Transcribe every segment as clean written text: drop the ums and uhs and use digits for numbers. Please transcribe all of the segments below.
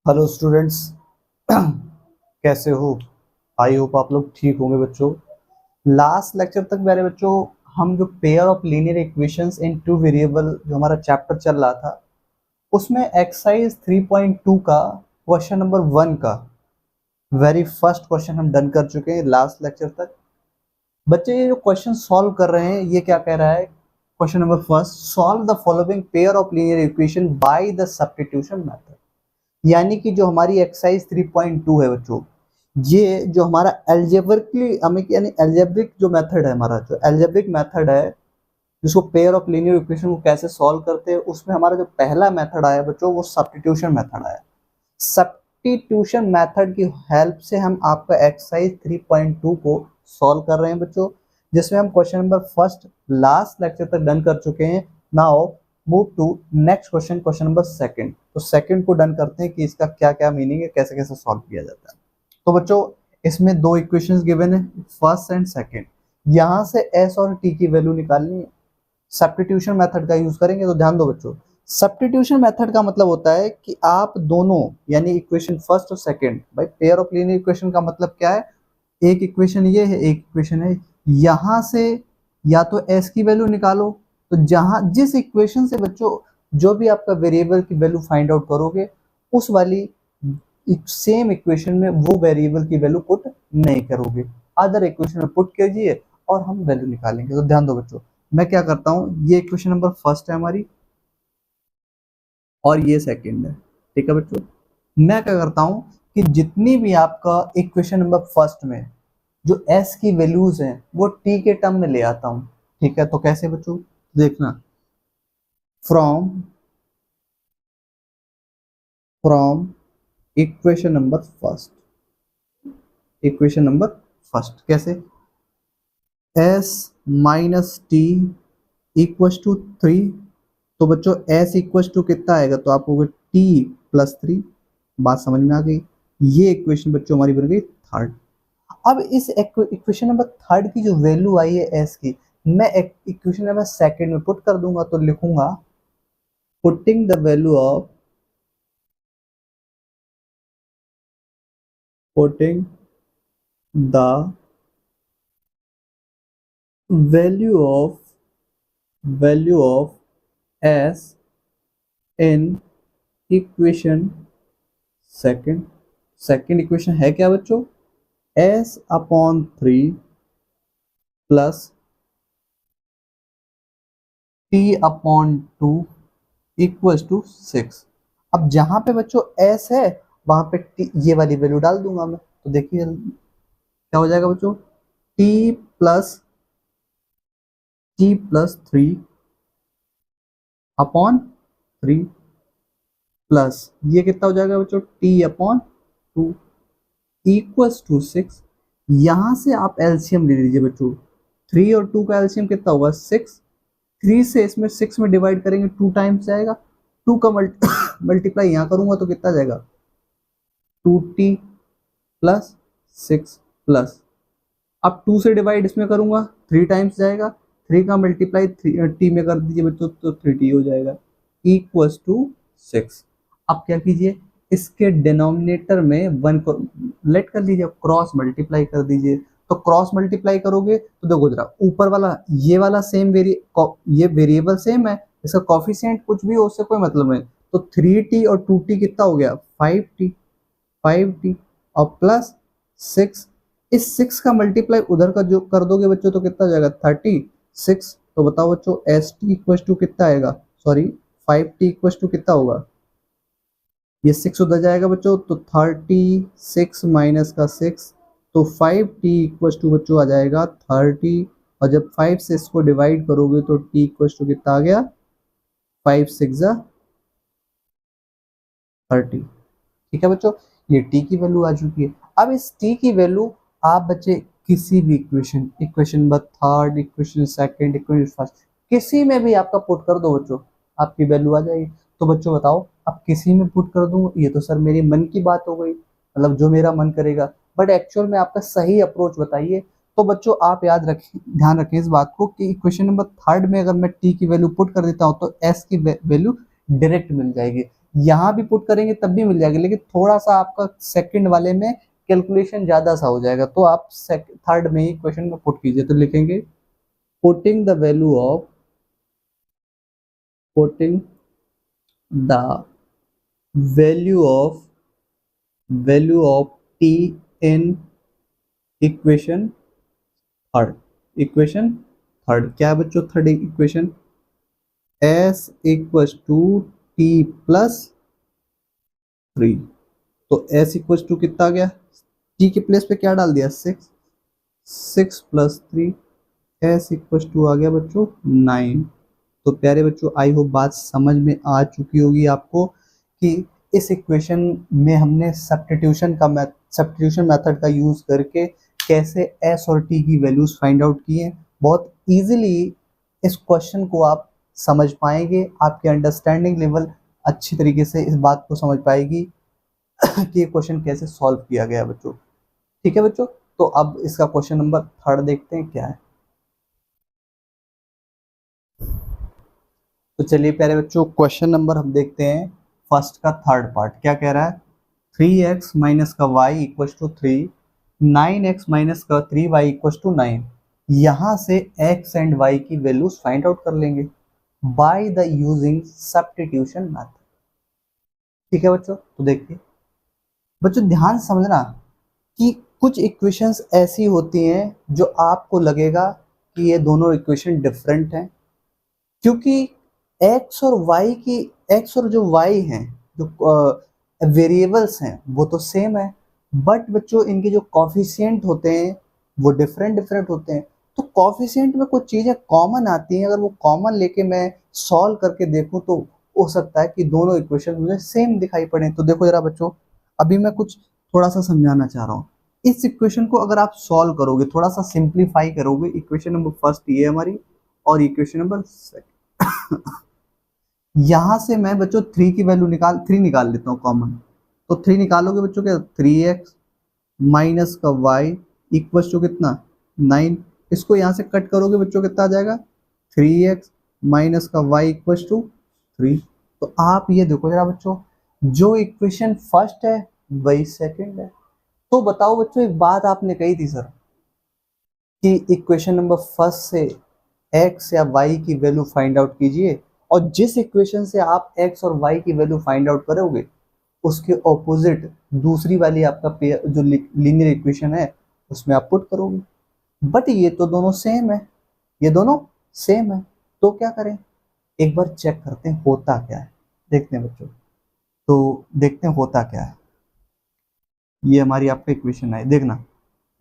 Hello students. कैसे हो? I hope आप लोग ठीक होंगे बच्चों। लास्ट लेक्चर तक मेरे बच्चों हम जो pair of linear equations in two variable जो हमारा चैप्टर चल रहा था उसमें एक्सरसाइज 3.2 का क्वेश्चन नंबर 1 का वेरी फर्स्ट क्वेश्चन हम डन कर चुके हैं लास्ट लेक्चर तक। बच्चे ये जो क्वेश्चन सॉल्व कर रहे हैं ये क्या कह रहा है? Question number first, solve the following pair of linear equation by the substitution method. यानी कि जो हमारी एक्सरसाइज 3.2 है बच्चों, ये जो हमारा एल्जेब्रिकली हमें यानी एल्जेब्रिक जो मेथड है, हमारा जो एल्जेब्रिक मेथड है जिसको पेयर ऑफ लीनियर इक्वेशन को कैसे सॉल्व करते हैं, उसमें हमारा जो पहला मेथड आया बच्चों वो सब्स्टिट्यूशन मेथड आया। सब्स्टिट्यूशन मेथड की हेल्प से हम आपका एक्सरसाइज 3.2 को सॉल्व कर रहे हैं बच्चों, जिसमें हम question number first last lecture तक डन कर चुके हैं। Now move to next question, question number second. तो सेकंड को डन करते हैं कि इसका क्या क्या मीनिंग है, कैसे कैसे सॉल्व किया जाता है। तो बच्चों इसमें दो इक्वेशंस गिवन है, फर्स्ट एंड सेकंड। यहाँ से एस और टी की वैल्यू निकालनी है। सब्स्टिट्यूशन मेथड का यूज करेंगे। तो ध्यान दो बच्चों, सब्स्टिट्यूशन मेथड का मतलब होता है कि आप दोनों यानी इक्वेशन फर्स्ट और सेकंड, भाई पेयर ऑफ लीनियर इक्वेशन का मतलब क्या है? एक इक्वेशन ये है, एक इक्वेशन है, यहां से या तो एस की वैल्यू निकालो। तो जहां जिस इक्वेशन से बच्चों जो भी आपका वेरिएबल की वैल्यू फाइंड आउट करोगे उस वाली सेम इक्वेशन में वो वेरिएबल की वैल्यू पुट नहीं करोगे, अदर इक्वेशन में पुट कीजिए और हम वैल्यू निकालेंगे। तो ध्यान दो बच्चों, मैं क्या करता हूँ, ये इक्वेशन नंबर फर्स्ट है हमारी और ये सेकंड है, ठीक है बच्चों। मैं क्या करता हूँ कि जितनी भी आपका इक्वेशन नंबर फर्स्ट में जो एस की वैल्यूज हैं वो टी के टर्म में ले आता हूँ, ठीक है। तो कैसे बच्चों, देखना, from from equation number first, equation number first कैसे, S minus T equals two 3। तो बच्चों एस इक्वस टू कितना आएगा? तो आपको टी प्लस 3। बात समझ में आ गई? ये इक्वेशन बच्चों हमारी बन गई थर्ड। अब इस इक्वेशन नंबर थर्ड की जो वैल्यू आई है एस की, मैं इक्वेशन नंबर सेकंड में पुट कर दूंगा। तो लिखूंगा putting the value of putting the value of S in equation second. Second equation है क्या बच्चों? S upon 3 plus T upon 2 equals to 6। अब जहां पे बच्चों एस है वहां पे टी ये वाली वैल्यू डाल दूंगा मैं। तो देखिए क्या हो जाएगा बच्चों, टी प्लस 3 अपॉन 3 प्लस ये कितना हो जाएगा बच्चों, टी अपॉन 2 इक्वल्स टू 6। यहां से आप एलसीएम ले लीजिए बच्चों, 3 और 2 का एलसीएम कितना होगा? 6। 3 से इसमें 6 में डिवाइड करेंगे 2 टाइम्स जाएगा, 2 का मल्टीप्लाई यहाँ करूंगा तो कितना जाएगा, 2t प्लस 6 प्लस, अब 2 से डिवाइड इसमें करूंगा 3 टाइम्स जाएगा, 3 का मल्टीप्लाई टी में कर दीजिए बच्चों तो 3t हो जाएगा इक्वल्स टू 6। अब क्या कीजिए, इसके डिनोमिनेटर में 1 को लेट कर लीजिए, क्रॉस मल्टीप्लाई कर दीजिए। तो क्रॉस मल्टीप्लाई करोगे तो देखो जरा, ऊपर वाला ये वाला सेम ये वेरिएबल सेम है, इसका कॉफिशिएंट कुछ भी हो उससे कोई मतलब नहीं। तो 3t और 2t कितना हो गया, 5t और प्लस 6। इस 6 का मल्टीप्लाई उधर का जो कर दोगे बच्चों तो कितना जाएगा, 36। तो बताओ बच्चों एस टी इक्व टू कितना आएगा, सॉरी 5t इक्व टू कितना होगा, ये 6 उधर जाएगा बच्चों तो 36 माइनस का 6, तो 5t इक्व टू बच्चों आ जाएगा 30। और जब 5 से इसको डिवाइड करोगे तो t इक्व टू कितना आ गया, 5 6 30। ठीक है बच्चों, ये t की वैल्यू आ चुकी है। अब इस t की वैल्यू आप बच्चे किसी भी equation number third, equation second, equation first, किसी में भी आपका पुट कर दो बच्चों, आपकी वैल्यू आ जाएगी। तो बच्चों बताओ, अब किसी में पुट कर दूं, ये तो सर मेरी मन की बात हो गई, मतलब जो मेरा मन करेगा, बट एक्चुअल में आपका सही अप्रोच बताइए। तो बच्चों आप याद रखें, ध्यान रखें इस बात को कि इक्वेशन नंबर थर्ड में अगर मैं t की वैल्यू पुट कर देता हूं तो s की वैल्यू डायरेक्ट मिल जाएगी। यहाँ भी पुट करेंगे तब भी मिल जाएगी, लेकिन थोड़ा सा आपका सेकंड वाले में कैलकुलेशन ज्यादा सा हो जाएगा, तो आप थर्ड में ही क्वेश्चन में पुट कीजिए। तो लिखेंगे putting the value of putting the value of T in equation third. Equation third क्या है बच्चों? Third equation S equals to T plus 3। तो एस इक्वल्स टू कितना आ गया? टी के प्लेस पे क्या डाल दिया? 6, 6 प्लस 3, एस इक्वल्स टू आ गया बच्चों 9। तो प्यारे बच्चों, आई होप बात समझ में आ चुकी होगी आपको कि इस इक्वेशन में हमने सब्स्टिट्यूशन मेथड का यूज करके कैसे एस और टी की वैल्यूज फाइंड आउट की हैं। बहुत इजीली इस क्वेश्चन को आप समझ पाएंगे, आपकी अंडरस्टैंडिंग लेवल अच्छी तरीके से इस बात को समझ पाएगी कि ये क्वेश्चन कैसे सॉल्व किया गया बच्चों। ठीक है बच्चों, तो अब इसका क्वेश्चन नंबर थर्ड देखते हैं क्या है। तो चलिए प्यारे बच्चों, क्वेश्चन नंबर हम देखते हैं फर्स्ट का थर्ड पार्ट क्या कह रहा है। 3x माइनस का y equal to 3, 9x minus का 3y इक्वल टू 9। यहाँ से x एंड y की वैल्यूज फाइंड आउट कर लेंगे by the using substitution method. ठीक है बच्चों, तो देखिए बच्चों ध्यान से समझना कि कुछ इक्वेशंस ऐसी होती हैं जो आपको लगेगा कि ये दोनों इक्वेशन डिफरेंट हैं, क्योंकि x और y की x और जो y हैं, जो वेरिएबल्स हैं वो तो सेम है, बट बच्चों इनके जो कॉफिशिएंट होते हैं वो डिफरेंट होते हैं। तो कॉफिशिएंट में कुछ चीज़ें कॉमन आती हैं, अगर वो कॉमन लेके मैं सॉल्व करके देखूं तो हो सकता है कि दोनों इक्वेशन मुझे सेम दिखाई पड़े। तो देखो जरा बच्चों, अभी मैं कुछ थोड़ा सा समझाना चाह रहा हूँ। इस इक्वेशन को अगर आप सॉल्व करोगे, थोड़ा सा सिंप्लीफाई करोगे, इक्वेशन नंबर फर्स्ट ये हमारी और इक्वेशन नंबर सेकंड यहां से मैं बच्चों 3 निकाल लेता हूँ कॉमन। तो 3 निकालोगे बच्चों क्या? 3x माइनस का y इक्वल टू कितना? 9। इसको यहां से कट करोगे बच्चों कितना आ जाएगा? 3x माइनस का y इक्वल टू 3। तो आप ये देखो जरा बच्चों, जो इक्वेशन फर्स्ट है वही सेकंड है। तो बताओ बच्चों, एक बात आपने कही थी सर कि इक्वेशन नंबर फर्स्ट से x या y की वैल्यू फाइंड आउट कीजिए, और जिस इक्वेशन से आप x और y की वैल्यू फाइंड आउट करोगे उसके ऑपोजिट दूसरी वाली आपका पेयर जो लीनियर इक्वेशन है उसमें आप पुट करोगे। बट ये तो दोनों सेम है, ये दोनों सेम है, तो क्या करें? एक बार चेक करते हैं होता क्या है, देखते हैं बच्चों। तो देखते हैं होता क्या है। ये हमारी आपका इक्वेशन है, देखना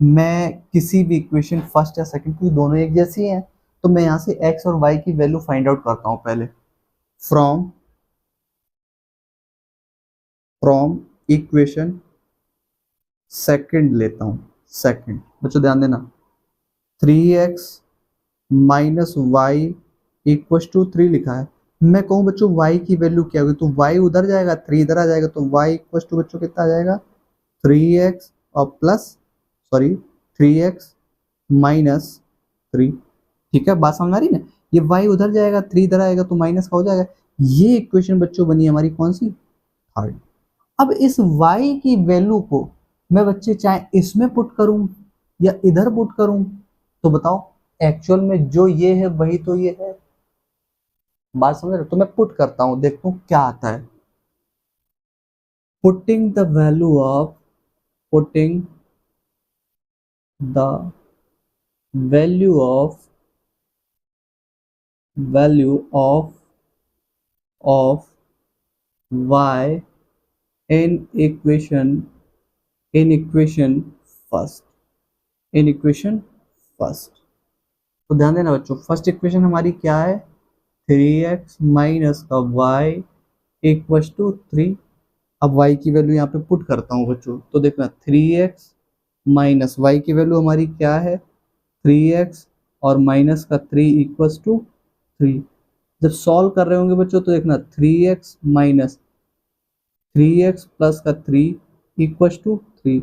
मैं किसी भी इक्वेशन फर्स्ट या सेकंड, क्योंकि दोनों एक जैसी हैं, तो मैं यहाँ से x और y की वैल्यू फाइंड आउट करता हूँ पहले फ्रॉम इक्वेशन सेकंड लेता हूँ। सेकंड बच्चों ध्यान देना, 3x minus Y equal to 3 लिखा है। मैं कहूँ बच्चों y की वैल्यू क्या होगी, तो y उधर जाएगा, 3 इधर आ जाएगा, तो y इक्व टू बच्चों कितना आ जाएगा? 3x और प्लस 3x माइनस 3। ठीक है, बात समझ आ रही ना? ये y उधर जाएगा, 3 इधर आएगा, तो माइनस का हो जाएगा। ये इक्वेशन बच्चों बनी हमारी कौन सी? थर्ड। अब इस y की वैल्यू को मैं बच्चे चाहे इसमें पुट करूं या इधर पुट करूं, तो बताओ एक्चुअल में जो ये है वही तो ये है। बात समझ रहे हो? तो मैं पुट करता हूं, देखता हूं क्या आता है। Putting the value of putting the value of y in equation first. तो ध्यान देना बच्चों, फर्स्ट इक्वेशन हमारी क्या है? 3x माइनस का y इक्व टू 3। अब y की वैल्यू यहाँ पे पुट करता हूँ बच्चों, तो देखना 3x माइनस y की वैल्यू हमारी क्या है? 3x और माइनस का 3 इक्व टू 3। जब सॉल्व कर रहे होंगे बच्चों तो देखना 3x माइनस 3x प्लस का 3 इक्व टू 3।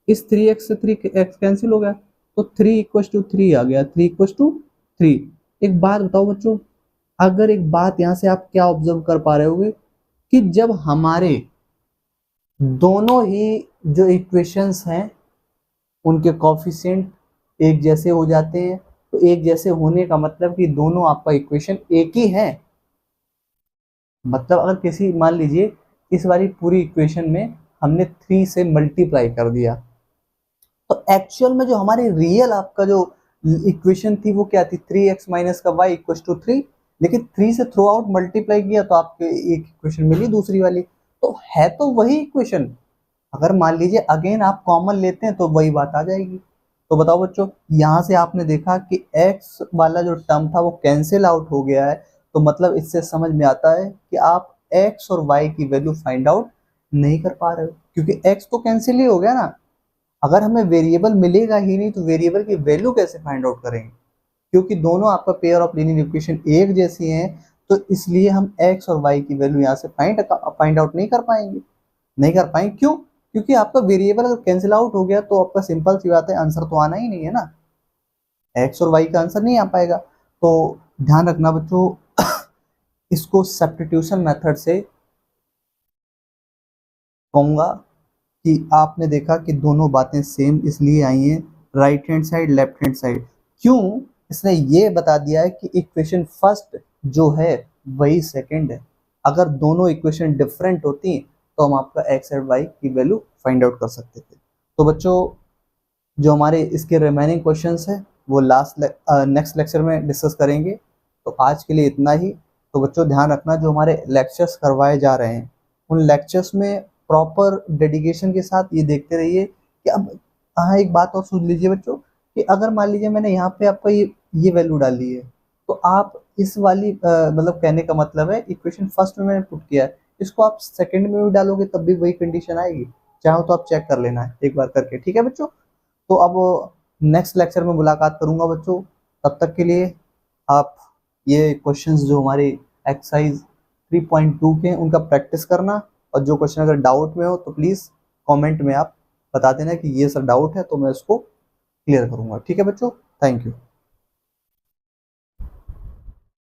इस 3x से 3x कैंसिल हो गया, तो 3 इक्व टू 3 आ गया, 3 इक्व टू 3। एक बात बताओ बच्चों, अगर एक बात यहाँ से आप क्या ऑब्जर्व कर पा रहे होगे कि जब हमारे दोनों ही जो इक्वेशंस हैं उनके कोफिशिएंट एक जैसे हो जाते हैं, तो एक जैसे होने का मतलब कि दोनों आपका इक्वेशन एक ही है। मतलब अगर किसी, मान लीजिए इस वाली पूरी इक्वेशन में हमने 3 से मल्टीप्लाई कर दिया, तो एक्चुअल में जो हमारी रियल आपका जो इक्वेशन थी वो क्या थी, 3x माइनस का y इक्वल टू 3, लेकिन 3 से थ्रू आउट मल्टीप्लाई किया तो आपको एक इक्वेशन मिली दूसरी वाली, तो है तो वही इक्वेशन। अगर मान लीजिए अगेन आप कॉमन लेते हैं तो वही बात आ जाएगी। तो बताओ बच्चों, यहाँ से आपने देखा कि x वाला जो टर्म था वो कैंसिल आउट हो गया है, तो मतलब इससे समझ में आता है कि आप x और y की वैल्यू फाइंड आउट नहीं कर पा रहे हो, क्योंकि x तो कैंसिल ही हो गया ना। अगर हमें वेरिएबल मिलेगा ही नहीं तो वेरिएबल की वैल्यू कैसे फाइंड आउट करेंगे, क्योंकि दोनों आपका पेयर ऑफ लीनियर इक्वेशन एक जैसी हैं, तो इसलिए हम x और y की वैल्यू यहाँ से फाइंड आउट नहीं कर पाएंगे। नहीं कर पाएंगे क्यों? क्योंकि आपका वेरिएबल अगर कैंसिल आउट हो गया तो आपका सिंपल सी बात है, आंसर तो आना ही नहीं है ना, x और y का आंसर नहीं आ पाएगा। तो ध्यान रखना बच्चों, इसको सब्स्टिट्यूशन मेथड से कहूँगा कि आपने देखा कि दोनों बातें सेम इसलिए आई हैं, right hand side left hand side. क्यों? इसने ये बता दिया है कि इक्वेशन फर्स्ट जो है वही सेकंड है। अगर दोनों इक्वेशन डिफरेंट होती तो हम आपका एक्स और वाई की वैल्यू फाइंड आउट कर सकते थे। तो बच्चों, जो हमारे इसके रिमेनिंग क्वेश्चंस है वो नेक्स्ट लेक्चर में डिस्कस करेंगे। तो आज के लिए इतना ही। तो बच्चों ध्यान रखना, जो हमारे लेक्चर्स करवाए जा रहे हैं उन लेक्चर्स में प्रॉपर डेडिकेशन के साथ ये देखते रहिए कि अब, हाँ एक बात और सुन लीजिए बच्चों, कि अगर मान लीजिए मैंने यहाँ पे आपका ये वैल्यू डाली है, तो आप इस वाली मतलब कहने का मतलब है इक्वेशन फर्स्ट में मैंने पुट किया है, इसको आप सेकंड में भी डालोगे तब भी वही कंडीशन आएगी। चाहो तो आप चेक कर लेना है एक बार करके, ठीक है बच्चों। तो अब नेक्स्ट लेक्चर में मुलाकात करूंगा बच्चों, तब तक के लिए आप ये क्वेश्चंस जो हमारे एक्सरसाइज 3.2 के उनका प्रैक्टिस करना, और जो क्वेश्चन अगर डाउट में हो तो प्लीज़ कमेंट में आप बता देना कि ये सर डाउट है, तो मैं उसको क्लियर करूंगा। ठीक है बच्चों, थैंक यू।